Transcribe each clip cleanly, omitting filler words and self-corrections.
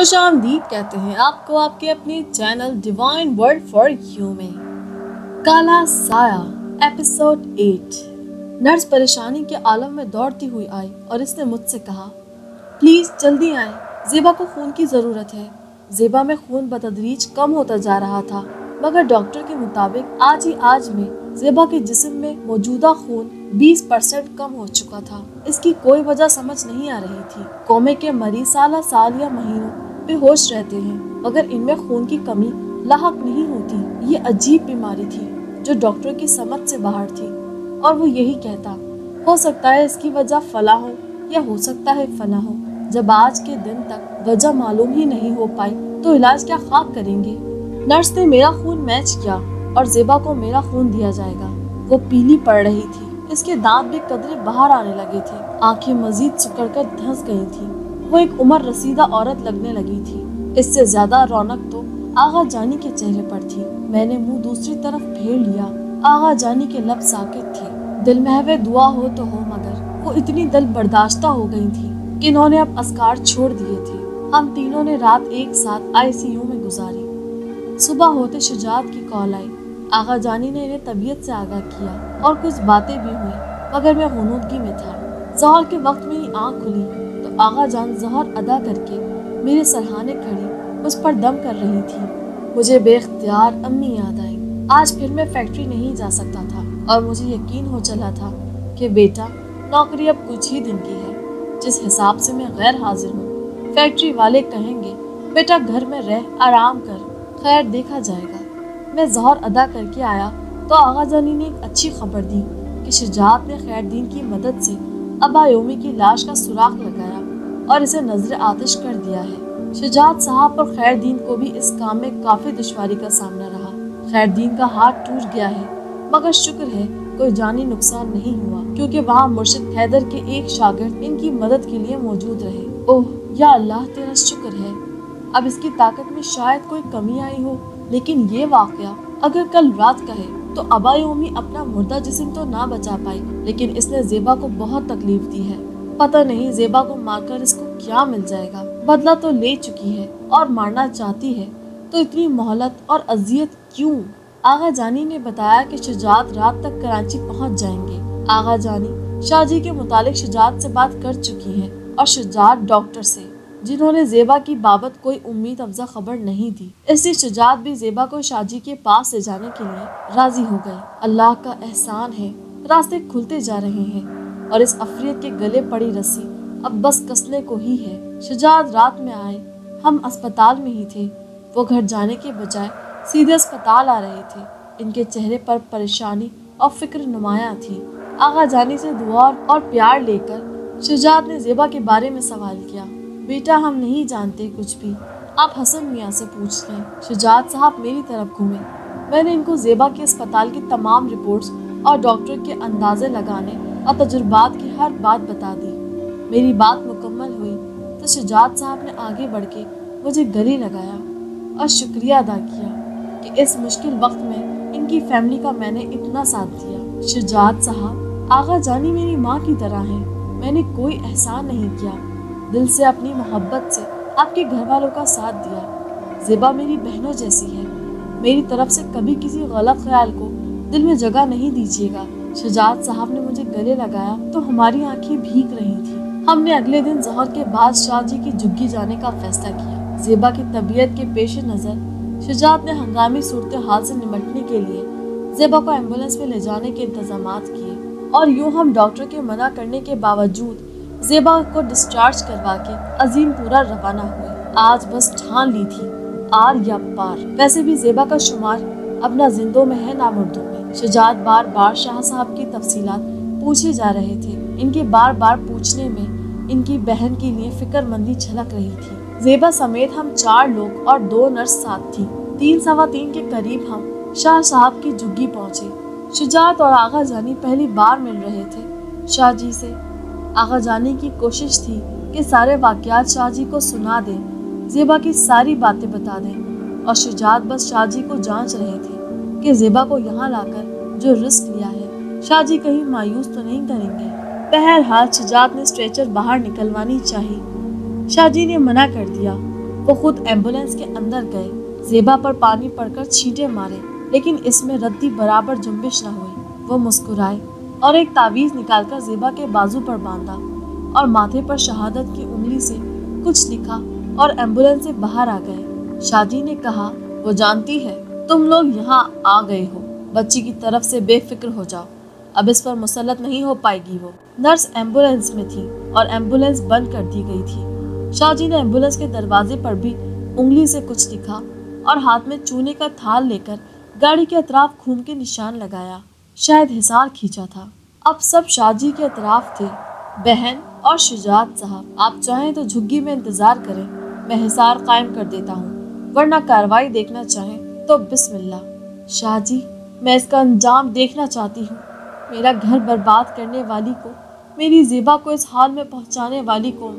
خوش آمدید کہتے ہیں آپ کو آپ کے اپنے channel divine word for you میں۔ کالا سایہ ایپیسوڈ 8۔ نرس پریشانی کے عالم میں دوڑتی ہوئی آئی اور اس نے مجھ سے کہا، پلیز جلدی آئیں، زیبا کو خون کی ضرورت ہے۔ زیبا میں خون بتدریج کم ہوتا جا رہا تھا، مگر ڈاکٹر کے مطابق آج میں زیبا کے جسم میں موجودہ خون 20% کم ہو چکا تھا۔ اس کی کوئی وجہ سمجھ نہیں آ رہی تھی۔ کومے کے مریض سال یا مہینوں بے ہوش رہتے ہیں، مگر ان میں خون کی کمی لاحق نہیں ہوتی۔ یہ عجیب بیماری تھی جو ڈاکٹر کی سمجھ سے باہر تھی، اور وہ یہی کہتا، ہو سکتا ہے اس کی وجہ فلاں ہو یا ہو سکتا ہے فلاں ہو۔ جب آج کے دن تک وجہ معلوم ہی نہیں ہو پائی تو علاج کیا خاک کریں گے؟ نرس نے میرا خون میچ کیا اور زیبا کو میرا خون دیا جائے گا۔ وہ پیلی پڑ رہی تھی، اس کے دانت بھی قدرے باہر آنے لگے تھے، آنکھیں مزید سکڑ کر دھنس گئی تھی۔ وہ ایک عمر رسیدہ عورت لگنے لگی تھی۔ اس سے زیادہ رونق تو آغا جانی کے چہرے پر تھی۔ میں نے منہ دوسری طرف پھیر لیا۔ آغا جانی کے لب ساکت تھے۔ دل محو دعا ہو تو ہو، مگر وہ اتنی دل برداشتہ ہو گئی تھی کہ انہوں نے اب اذکار چھوڑ دیے تھے۔ ہم تینوں نے رات ایک ساتھ ICU میں گزاری۔ صبح ہوتے شجاعت کی کال آئی۔ آغا جانی نے انہیں طبیعت سے آگاہ کیا اور کچھ باتیں بھی ہوئی، مگر میں غنودگی میں تھا۔ ظہر کے وقت میری آنکھ کھلی تو آغا جان ظہر ادا کر کے میرے سرہانے کھڑی اس پر دم کر رہی تھی۔ مجھے بے اختیار امی یاد آئی۔ آج پھر میں فیکٹری نہیں جا سکتا تھا اور مجھے یقین ہو چلا تھا کہ بیٹا نوکری اب کچھ ہی دن کی ہے۔ جس حساب سے میں غیر حاضر ہوں، فیکٹری والے کہیں گے بیٹا گھر میں رہ آرام کر، خیر دیکھا جائے گا۔ میں ظہر ادا کر کے آیا تو آغا جانی نے ایک اچھی خبر دی کہ شجاعت نے خیر دین کی مدد سے ابا یومی کی لاش کا سراغ لگایا اور اسے نظر آتش کر دیا ہے۔ شجاعت صاحب اور خیر دین کو بھی اس کام میں کافی دشواری کا سامنا رہا۔ خیر دین کا ہاتھ ٹوٹ گیا ہے، مگر شکر ہے کوئی جانی نقصان نہیں ہوا، کیونکہ وہاں مرشد حیدر کے ایک شاگرد ان کی مدد کے لیے موجود رہے۔ اوہ یا اللہ تیرا شکر ہے، اب اس کی طاقت میں شاید کوئی کمی آئی ہو۔ لیکن یہ واقعہ اگر کل رات کا ہے تو ابا یومی اپنا مردہ جسم تو نہ بچا پائی، لیکن اس نے زیبا کو بہت تکلیف دی ہے۔ پتہ نہیں زیبا کو مار کر اس کو کیا مل جائے گا۔ بدلہ تو لے چکی ہے اور مارنا چاہتی ہے تو اتنی مہلت اور اذیت کیوں؟ آغا جانی نے بتایا کہ شجاعت رات تک کراچی پہنچ جائیں گے۔ آغا جانی شاہ جی کے متعلق شجاعت سے بات کر چکی ہیں اور شجاعت ڈاکٹر سے، جنہوں نے زیبا کی بابت کوئی امید افزا خبر نہیں دی۔ اس لیے شجاعت بھی زیبا کو شاہ جی کے پاس لے جانے کے لیے راضی ہو گئی۔ اللہ کا احسان ہے، راستے کھلتے جا رہے ہیں اور اس عفریت کے گلے پڑی رسی اب بس کسنے کو ہی ہے۔ شجاعت رات میں آئے، ہم اسپتال میں ہی تھے۔ وہ گھر جانے کے بجائے سیدھے اسپتال آ رہے تھے۔ ان کے چہرے پر پریشانی اور فکر نمایاں تھی۔ آغا جانی سے دعا اور پیار لے کر شجاعت نے زیبا کے بارے میں سوال کیا۔ بیٹا ہم نہیں جانتے کچھ بھی، آپ حسن میاں سے پوچھ لیں۔ شجاعت صاحب میری طرف گھومے۔ میں نے ان کو زیبا کے اسپتال کی تمام رپورٹس اور ڈاکٹر کے اندازے لگانے اور تجربات کی ہر بات بتا دی۔ میری بات مکمل ہوئی تو شجاعت صاحب نے آگے بڑھ کے مجھے گلے لگایا اور شکریہ ادا کیا کہ اس مشکل وقت میں ان کی فیملی کا میں نے اتنا ساتھ دیا۔ شجاعت صاحب، آغا جانی میری ماں کی طرح ہیں، میں نے کوئی احسان نہیں کیا، دل سے اپنی محبت سے آپ کے گھر والوں کا ساتھ دیا۔ زیبا میری بہنوں جیسی ہے، میری طرف سے کبھی کسی غلط خیال کو دل میں جگہ نہیں دیجیے گا۔ شجاعت صاحب نے مجھے گلے لگایا تو ہماری آنکھیں بھیگ رہی تھیں۔ ہم نے اگلے دن ظہر کے بعد شاہ جی کی جھگی جانے کا فیصلہ کیا۔ زیبا کی طبیعت کے پیش نظر شجاعت نے ہنگامی صورتحال سے نمٹنے کے لیے زیبا کو ایمبولینس میں لے جانے کے انتظامات کیے، اور یوں ہم ڈاکٹر کے منع کرنے کے باوجود زیبا کو ڈسچارج کروا کے عظیم پورا روانہ ہوئے۔ آج بس ٹھان لی تھی، آر یا پار۔ ویسے بھی زیبا کا شمار اپنا زندوں میں ہے نہ مردوں میں۔ شجاعت بار بار شاہ صاحب کی تفصیلات پوچھے جا رہے تھے۔ ان کے بار بار پوچھنے میں ان کی بہن کے لیے فکر مندی چھلک رہی تھی۔ زیبا سمیت ہم 4 لوگ اور 2 نرس ساتھ تھی۔ 3 سوا 3 کے قریب ہم شاہ صاحب کی جھگی پہنچے۔ شجاعت اور آغا جانی پہلی بار مل رہے تھے شاہ جی سے۔ آغا جانی کی کوشش تھی کہ سارے واقعات شاہ جی کو سنا دیں، زیبا کی ساری باتیں بتا دیں، اور شجاعت بس شاہ جی کو جانچ رہے تھے کہ زیبا کو یہاں لا کر جو رسک لیا ہے شاہ جی کہیں مایوس تو نہیں کریں گے۔ بہرحال شجاعت نے اسٹریچر باہر نکلوانی چاہی۔ شاہ جی نے منع کر دیا۔ وہ خود ایمبولینس کے اندر گئے، زیبا پر پانی پڑ کر چھینٹے مارے، لیکن اس میں ردی برابر جنبش نہ ہوئی۔ وہ مسکرائے اور ایک تعویذ نکال کر زیبا کے بازو پر باندھا اور ماتھے پر شہادت کی انگلی سے کچھ لکھا اور ایمبولینس سے باہر آ گئے۔ شاہ جی نے کہا، وہ جانتی ہے تم لوگ یہاں آ گئے ہو، بچی کی طرف سے بے فکر ہو جاؤ، اب اس پر مسلط نہیں ہو پائے گی۔ وہ نرس ایمبولینس میں تھی اور ایمبولینس بند کر دی گئی تھی۔ شاہ جی نے ایمبولینس کے دروازے پر بھی انگلی سے کچھ لکھا اور ہاتھ میں چونے کا تھال لے کر گاڑی کے اطراف گھوم کے نشان لگایا، شاید حصار کھینچا تھا۔ اب سب شاہ جی کے اطراف تھے۔ بہن اور شجاعت صاحب، آپ چاہیں تو جھگی میں انتظار کریں، میں حصار قائم کر دیتا ہوں، ورنہ کارروائی دیکھنا چاہیں تو بسم اللہ۔ شاہ جی، میں اس کا انجام دیکھنا چاہتی ہوں، میرا گھر برباد کرنے والی کو، میری زیبا کو اس حال میں پہنچانے والی کو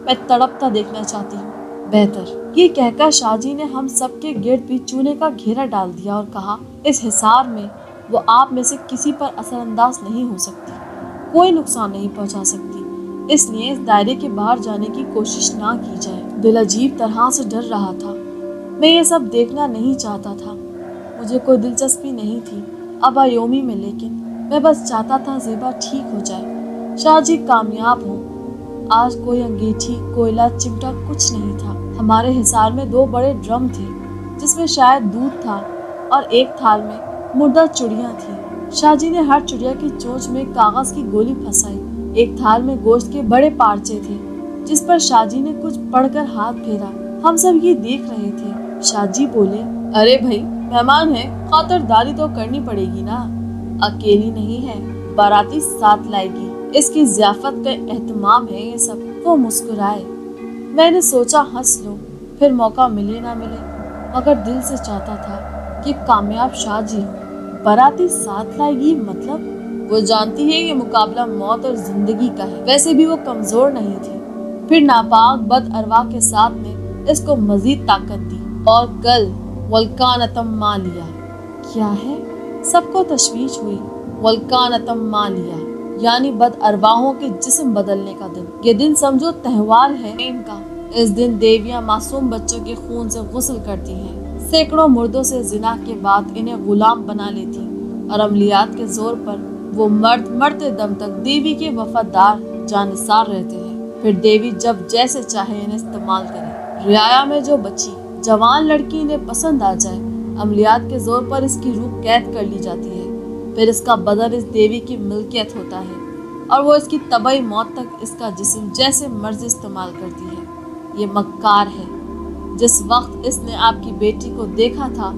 میں تڑپتا دیکھنا چاہتی ہوں۔ بہتر، یہ کہہ کر شاہ جی نے ہم سب کے گرد بھی چونے کا گھیرا ڈال دیا اور کہا، اس حصار میں وہ آپ میں سے کسی پر اثر انداز نہیں ہو سکتی، کوئی نقصان نہیں پہنچا سکتی، اس لیے اس دائرے کے باہر جانے کی کوشش نہ کی جائے۔ دل عجیب طرح سے ڈر رہا تھا، میں یہ سب دیکھنا نہیں چاہتا تھا، مجھے کوئی دلچسپی نہیں تھی ابایومی میں، لیکن میں بس چاہتا تھا زیبا ٹھیک ہو جائے، شاہ جی کامیاب ہوں۔ آج کوئی انگیٹھی، کوئلہ، چمٹا کچھ نہیں تھا۔ ہمارے حصار میں 2 بڑے ڈرم تھے جس میں شاید دودھ تھا اور ایک تھال میں مردہ چڑیاں تھیں۔ شاہ جی نے ہر چڑیا کی چونچ میں کاغذ کی گولی پھنسائی۔ ایک تھال میں گوشت کے بڑے پارچے تھے جس پر شاہ جی نے کچھ پڑھ کر ہاتھ پھیرا۔ ہم سب یہ دیکھ رہے تھے۔ شاہ جی بولے، ارے بھائی، مہمان ہے، خاطرداری تو کرنی پڑے گی نا، اکیلی نہیں ہے، باراتی ساتھ لائے گی، اس کی ضیافت کا اہتمام ہے یہ سب۔ وہ مسکرائے۔ میں نے سوچا ہنس لوں، پھر موقع ملے نہ ملے، مگر دل سے چاہتا تھا کہ کامیاب شاہ جی ہوں۔ باراتی ساتھ لائے گی مطلب؟ وہ جانتی ہے یہ مقابلہ موت اور زندگی کا ہے، ویسے بھی وہ کمزور نہیں تھی، پھر ناپاک بد ارواح کے ساتھ نے اس کو مزید طاقت دی، اور کل ولکانتم مالیا۔ کیا ہے؟ سب کو تشویش ہوئی۔ ولکانتم مالیا یعنی بد ارواحوں کے جسم بدلنے کا دن۔ یہ دن سمجھو تہوار ہے ان کا۔ اس دن دیویاں معصوم بچوں کے خون سے غسل کرتی ہیں، سینکڑوں مردوں سے زنا کے بعد انہیں غلام بنا لیتی، اور عملیات کے زور پر وہ مرد مرتے دم تک دیوی کے وفادار جانثار رہتے ہیں، پھر دیوی جب جیسے چاہے انہیں استعمال کرے۔ رعایا میں جو بچی جوان لڑکی انہیں پسند آ جائے، عملیات کے زور پر اس کی روح قید کر لی جاتی ہے، پھر اس کا بدن اس دیوی کی ملکیت ہوتا ہے، اور وہ اس کی طبعی موت تک اس کا جسم جیسے مرضی استعمال کرتی ہے۔ یہ مکار ہے۔ جس وقت اس نے آپ کی بیٹی کو دیکھا تھا،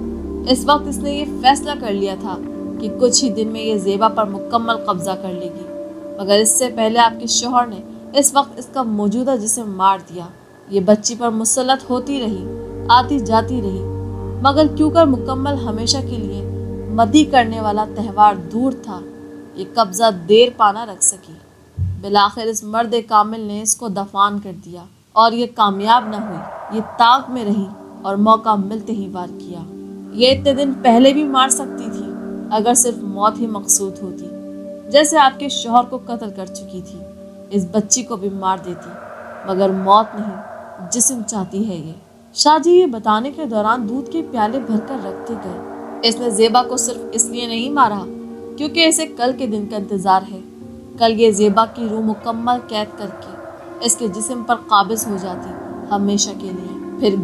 اس وقت اس نے یہ فیصلہ کر لیا تھا کہ کچھ ہی دن میں یہ زیبا پر مکمل قبضہ کر لے گی، مگر اس سے پہلے آپ کے شوہر نے اس وقت اس کا موجودہ جسم مار دیا۔ یہ بچی پر مسلط ہوتی رہی، آتی جاتی رہی، مگر کیوں کر مکمل ہمیشہ کے لیے مدی کرنے والا تہوار دور تھا، یہ قبضہ دیر پانا رکھ سکی۔ بالآخر اس مرد کامل نے اس کو دفان کر دیا، اور یہ کامیاب نہ ہوئی، یہ طاق میں رہی اور موقع ملتے ہی وار کیا۔ یہ اتنے دن پہلے بھی مار سکتی تھی اگر صرف موت ہی مقصود ہوتی، جیسے آپ کے شوہر کو قتل کر چکی تھی، اس بچی کو بھی مار دیتی، مگر موت نہیں، جسم چاہتی ہے یہ۔ شاہ جی یہ بتانے کے دوران دودھ کے پیالے بھر کر رکھتے گئے۔ اس نے زیبا کو صرف اس لیے نہیں مارا کیونکہ اسے کل کے دن کا انتظار ہے۔ کل یہ زیبا کی روح مکمل قید کر کے اس کے جسم پر قابض ہو جاتی ہمیشہ کے لیے، پھر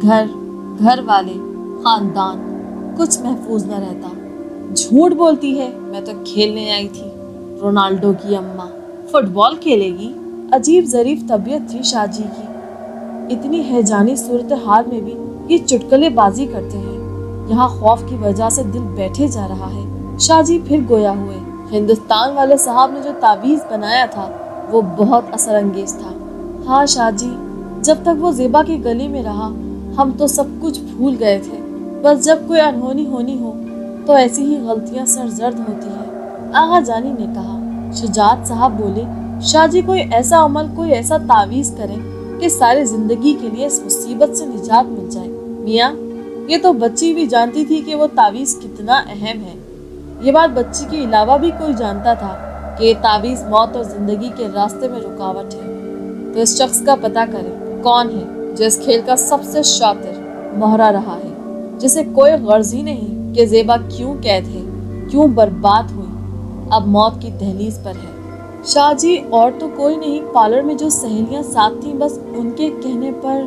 گھر والے، خاندان، کچھ محفوظ نہ رہتا۔ جھوٹ بولتی ہے، میں تو کھیلنے آئی تھی۔ رونالڈو کی اماں فٹ بال کھیلے گی؟ عجیب ظریف طبیعت تھی شاہ جی کی، اتنی ہیجانی صورتحال میں بھی یہ چٹکلے بازی کرتے ہیں۔ یہاں خوف کی وجہ سے دل بیٹھے جا رہا ہے۔ شاہ جی پھر گویا ہوئے۔ ہندوستان والے صاحب نے جو تعویذ بنایا تھا وہ بہت اثر انگیز تھا۔ ہاں شاہ جی، جب تک وہ زیبا کے گلے میں رہا ہم تو سب کچھ بھول گئے تھے، بس جب کوئی انہونی ہونی ہو تو ایسی ہی غلطیاں سرزد ہوتی ہیں، آغا جانی نے کہا۔ شجاعت صاحب بولے، شاہ جی کوئی ایسا عمل، کوئی ایسا تعویذ کریں کہ ساری زندگی کے لیے اس مصیبت سے نجات مل جائے۔ میاں، یہ تو بچی بھی جانتی تھی کہ وہ تعویذ کتنا اہم ہے۔ یہ بات بچی کے علاوہ بھی کوئی جانتا تھا کہ یہ تعویذ موت اور زندگی کے راستے میں رکاوٹ ہے۔ تو اس شخص کا پتہ کریں کون ہے جو اس کھیل کا سب سے شاطر مہرہ رہا ہے، جسے کوئی غرض ہی نہیں کہ زیبا کیوں قید ہے، کیوں برباد ہوئی، اب موت کی دہلیز پر ہے۔ شاہ جی اور تو کوئی نہیں، پارلر میں جو سہیلیاں ساتھ تھیں بس ان کے کہنے پر۔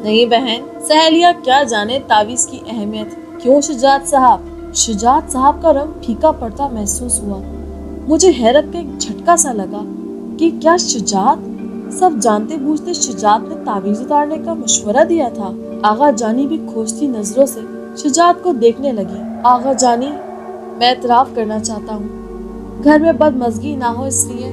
نہیں بہن، سہیلیاں کیا جانے تعویذ کی اہمیت۔ کیوں شجاعت صاحب؟ شجاعت صاحب کا رنگ پھیکا پڑتا محسوس ہوا۔ مجھے حیرت کا ایک جھٹکا سا لگا کہ کیا شجاعت؟ سب جانتے بوجھتے شجاعت نے تعویذ اتارنے کا مشورہ دیا تھا۔ آغا جانی بھی کھوجتی نظروں سے شجاعت کو دیکھنے لگی۔ آغا جانی، میں اعتراف کرنا چاہتا ہوں، گھر میں بدمزگی نہ ہو اس لیے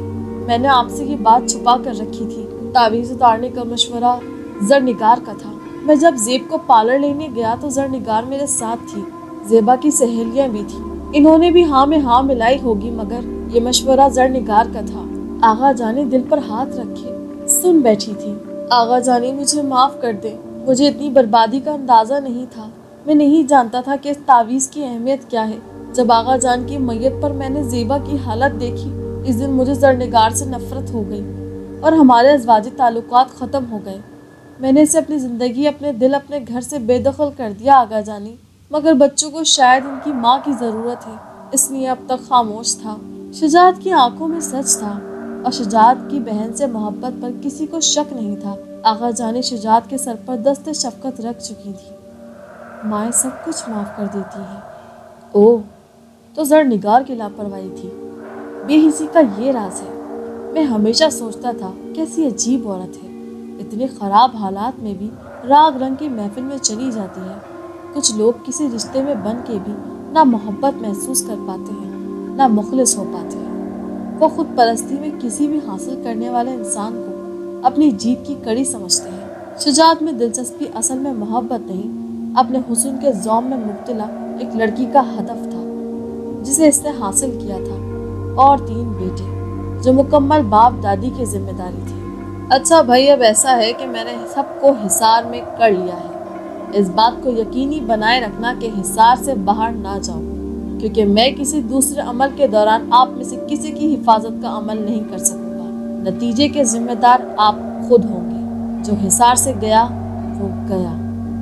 میں نے آپ سے یہ بات چھپا کر رکھی تھی۔ تعویذ اتارنے کا مشورہ زرنگار کا تھا۔ میں جب زیب کو پارلر لینے گیا تو زرنگار میرے ساتھ تھی، زیبا کی سہیلیاں بھی تھیں، انہوں نے بھی ہاں میں ہاں ملائی ہوگی، مگر یہ مشورہ زرنگار کا تھا۔ آغا جانی دل پر ہاتھ رکھے سن بیٹھی تھی۔ آغا جانی، مجھے معاف کر دیں، مجھے اتنی بربادی کا اندازہ نہیں تھا، میں نہیں جانتا تھا کہ اس تعویذ کی اہمیت کیا ہے۔ جب آغا جان کی میت پر میں نے زیبا کی حالت دیکھی، اس دن مجھے زرنگار سے نفرت ہو گئی اور ہمارے ازواجی تعلقات ختم ہو گئے۔ میں نے اسے اپنی زندگی، اپنے دل، اپنے گھر سے بے دخل کر دیا آغا جانی، مگر بچوں کو شاید ان کی ماں کی ضرورت ہے، اس لیے اب تک خاموش تھا۔ شجاعت کی آنکھوں میں سچ تھا اور شجاعت کی بہن سے محبت پر کسی کو شک نہیں تھا۔ آغا جانی شجاعت کے سر پر دست شفقت رکھ چکی تھی۔ مائیں سب کچھ معاف کر دیتی ہیں۔ اوہ، تو زرنگار کی لاپرواہی تھی، بے حسی کا یہ راز ہے۔ میں ہمیشہ سوچتا تھا کیسی عجیب عورت ہے، اتنے خراب حالات میں بھی راگ رنگ کی محفل میں چلی جاتی ہے۔ کچھ لوگ کسی رشتے میں بن کے بھی نہ محبت محسوس کر پاتے ہیں، نہ مخلص ہو پاتے ہیں۔ وہ خود پرستی میں کسی بھی حاصل کرنے والے انسان کو اپنی جیت کی کڑی سمجھتے ہیں۔ شجاعت میں دلچسپی اصل میں محبت نہیں، اپنے حسن کے زوم میں مبتلا ایک لڑکی کا ہدف تھا جسے اس نے حاصل کیا تھا، اور 3 بیٹے جو مکمل باپ دادی کی ذمہ داری تھی۔ اچھا بھائی، اب ایسا ہے کہ میں نے سب کو حصار میں کر لیا ہے، اس بات کو یقینی بنائے رکھنا کہ حصار سے باہر نہ جاؤں، کیونکہ میں کسی دوسرے عمل کے دوران آپ میں سے کسی کی حفاظت کا عمل نہیں کر سکوں گا۔ نتیجے کے ذمہ دار آپ خود ہوں گے۔ جو حصار سے گیا وہ گیا۔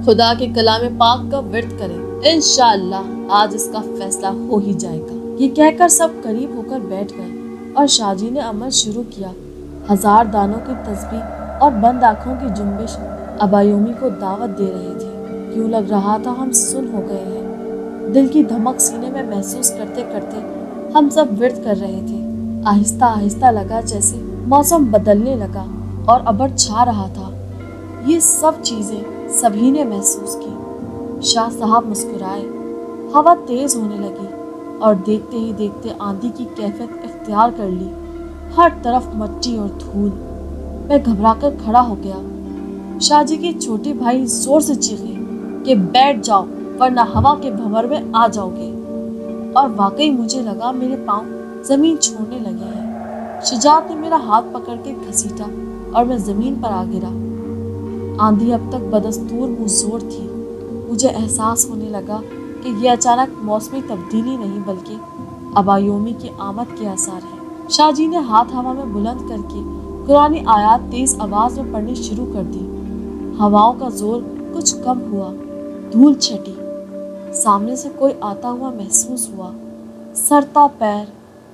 خدا کے کلام پاک کا ورد کریں، انشاءاللہ آج اس کا فیصلہ ہو ہی جائے گا۔ یہ کہہ کر سب قریب ہو کر بیٹھ گئے اور شاہ جی نے عمل شروع کیا۔ 1000 دانوں کی تسبیح اور بند آنکھوں کی جنبش ابایومی کو دعوت دے رہے تھے۔ یوں لگ رہا تھا ہم سن ہو گئے ہیں۔ دل کی دھمک سینے میں محسوس کرتے کرتے ہم سب ورد کر رہے تھے۔ آہستہ آہستہ لگا جیسے موسم بدلنے لگا اور ابر چھا رہا تھا۔ یہ سب چیزیں سبھی نے محسوس کی۔ شاہ صاحب مسکرائے، ہوا تیز ہونے لگی اور دیکھتے ہی دیکھتے آندھی کی کیفیت اختیار کر لی۔ ہر طرف مٹی اور دھول۔ میں گھبرا کر کھڑا ہو گیا۔ شاہ جی کے چھوٹے بھائی زور سے چیخے کہ بیٹھ جاؤ ورنہ ہوا کے بھنور میں آ جاؤ گے، اور واقعی مجھے لگا میرے پاؤں زمین چھوڑنے لگے ہیں۔ شجاعت نے میرا ہاتھ پکڑ کے گھسیٹا اور میں زمین پر آ گرا۔ آندھی اب تک بدستور مزور تھی۔ مجھے احساس ہونے لگا کہ یہ اچانک موسمی تبدیلی نہیں بلکہ ابایومی کی آمد کے آثار ہے۔ شاہ جی نے ہاتھ ہوا میں بلند کر کے قرآنی آیات تیز آواز میں پڑھنی شروع کر دی۔ ہواؤں کا زور کچھ کم ہوا، دھول چھٹی، سامنے سے کوئی آتا ہوا محسوس ہوا۔ سرتا پیر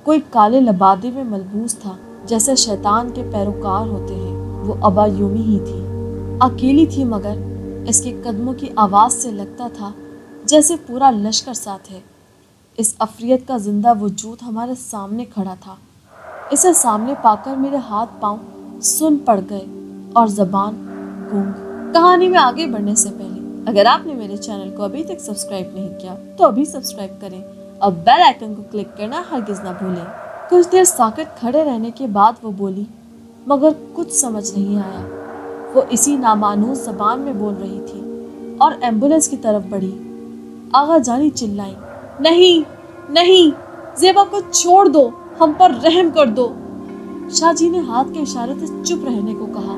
کوئی کالے لبادے میں ملبوس تھا، جیسے شیطان کے پیروکار ہوتے ہیں۔ وہ ابایومی ہی تھی، اکیلی تھی، مگر اس کے قدموں کی آواز سے لگتا تھا جیسے پورا لشکر ساتھ ہے۔ اس عفریت کا زندہ وجود ہمارے سامنے کھڑا تھا۔ اسے سامنے پا کر میرے ہاتھ پاؤں سن پڑ گئے اور زبان گونگ۔ کہانی میں آگے بڑھنے سے پہلے اگر آپ نے میرے چینل کو ابھی تک سبسکرائب نہیں کیا تو ابھی سبسکرائب کریں اور بیل آئیکن کو کلک کرنا ہرگز نہ بھولیں۔ کچھ دیر ساکت کھڑے رہنے کے بعد وہ بولی، مگر کچھ سمجھ نہیں آیا۔ وہ اسی نامانوس زبان میں بول رہی تھی اور ایمبولینس کی طرف بڑھی۔ آغا جانی چلائیں، نہیں نہیں، زیبا کو چھوڑ دو، ہم پر رحم کر دو۔ شاہ جی نے ہاتھ کے اشارے سے چپ رہنے کو کہا۔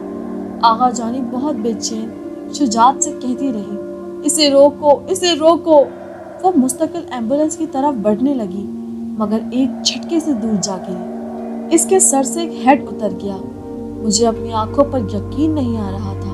آغا جانی بہت بے چین شجاعت سے کہتی رہی، اسے روکو، اسے روکو۔ وہ مستقل ایمبولینس کی طرف بڑھنے لگی، مگر ایک جھٹکے سے دور جا گری۔ اس کے سر سے ایک ہیڈ اتر گیا۔ مجھے اپنی آنکھوں پر یقین نہیں آ رہا تھا۔